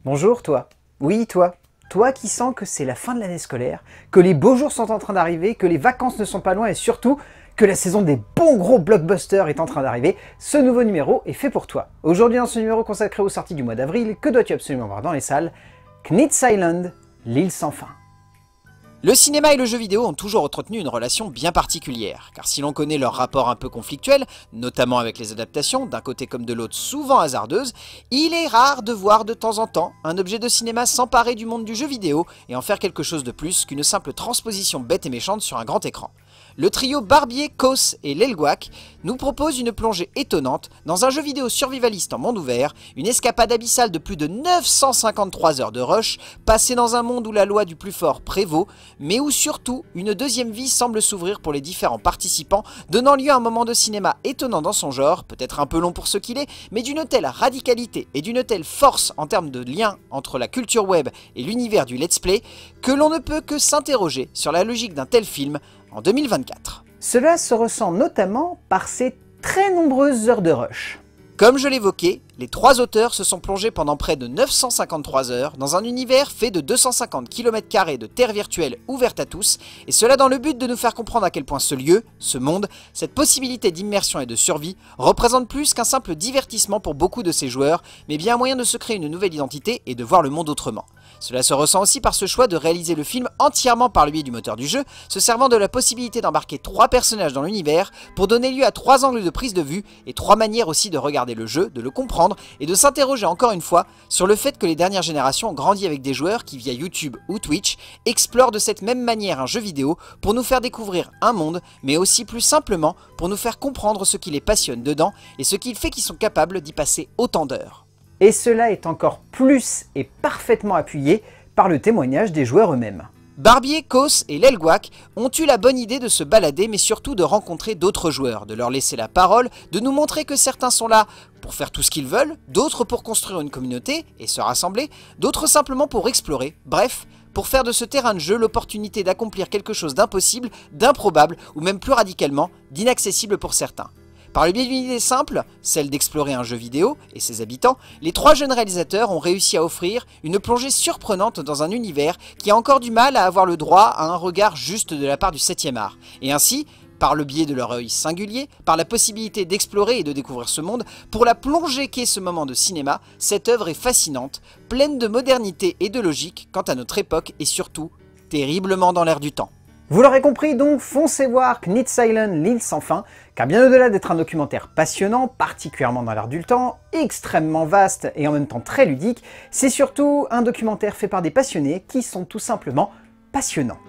Bonjour toi. Oui toi. Toi qui sens que c'est la fin de l'année scolaire, que les beaux jours sont en train d'arriver, que les vacances ne sont pas loin et surtout que la saison des bons gros blockbusters est en train d'arriver, ce nouveau numéro est fait pour toi. Aujourd'hui dans ce numéro consacré aux sorties du mois d'avril, que dois-tu absolument voir dans les salles? Knits Island, l'île sans fin. Le cinéma et le jeu vidéo ont toujours entretenu une relation bien particulière, car si l'on connaît leur rapport un peu conflictuel, notamment avec les adaptations, d'un côté comme de l'autre souvent hasardeuses, il est rare de voir de temps en temps un objet de cinéma s'emparer du monde du jeu vidéo et en faire quelque chose de plus qu'une simple transposition bête et méchante sur un grand écran. Le trio Barbier, Kos et Lelgouac nous propose une plongée étonnante dans un jeu vidéo survivaliste en monde ouvert, une escapade abyssale de plus de 953 heures de rush, passée dans un monde où la loi du plus fort prévaut, mais où surtout une deuxième vie semble s'ouvrir pour les différents participants, donnant lieu à un moment de cinéma étonnant dans son genre, peut-être un peu long pour ce qu'il est, mais d'une telle radicalité et d'une telle force en termes de lien entre la culture web et l'univers du let's play, que l'on ne peut que s'interroger sur la logique d'un tel film en 2024. Cela se ressent notamment par ces très nombreuses heures de rush. Comme je l'évoquais, les trois auteurs se sont plongés pendant près de 953 heures dans un univers fait de 250 km² de terre virtuelle ouverte à tous, et cela dans le but de nous faire comprendre à quel point ce lieu, ce monde, cette possibilité d'immersion et de survie représente plus qu'un simple divertissement pour beaucoup de ces joueurs, mais bien un moyen de se créer une nouvelle identité et de voir le monde autrement. Cela se ressent aussi par ce choix de réaliser le film entièrement par le biais du moteur du jeu, se servant de la possibilité d'embarquer trois personnages dans l'univers pour donner lieu à trois angles de prise de vue et trois manières aussi de regarder le jeu, de le comprendre et de s'interroger encore une fois sur le fait que les dernières générations ont grandi avec des joueurs qui via YouTube ou Twitch explorent de cette même manière un jeu vidéo pour nous faire découvrir un monde, mais aussi plus simplement pour nous faire comprendre ce qui les passionne dedans et ce qui fait qu'ils sont capables d'y passer autant d'heures. Et cela est encore plus et parfaitement appuyé par le témoignage des joueurs eux-mêmes. Barbier, Kos et Lelgouac ont eu la bonne idée de se balader mais surtout de rencontrer d'autres joueurs, de leur laisser la parole, de nous montrer que certains sont là pour faire tout ce qu'ils veulent, d'autres pour construire une communauté et se rassembler, d'autres simplement pour explorer, bref, pour faire de ce terrain de jeu l'opportunité d'accomplir quelque chose d'impossible, d'improbable ou même plus radicalement, d'inaccessible pour certains. Par le biais d'une idée simple, celle d'explorer un jeu vidéo et ses habitants, les trois jeunes réalisateurs ont réussi à offrir une plongée surprenante dans un univers qui a encore du mal à avoir le droit à un regard juste de la part du 7e art. Et ainsi, par le biais de leur œil singulier, par la possibilité d'explorer et de découvrir ce monde, pour la plongée qu'est ce moment de cinéma, cette œuvre est fascinante, pleine de modernité et de logique quant à notre époque et surtout, terriblement dans l'air du temps. Vous l'aurez compris donc, foncez voir Knits Island, l'île sans fin, car bien au-delà d'être un documentaire passionnant, particulièrement dans l'air du temps, extrêmement vaste et en même temps très ludique, c'est surtout un documentaire fait par des passionnés qui sont tout simplement passionnants.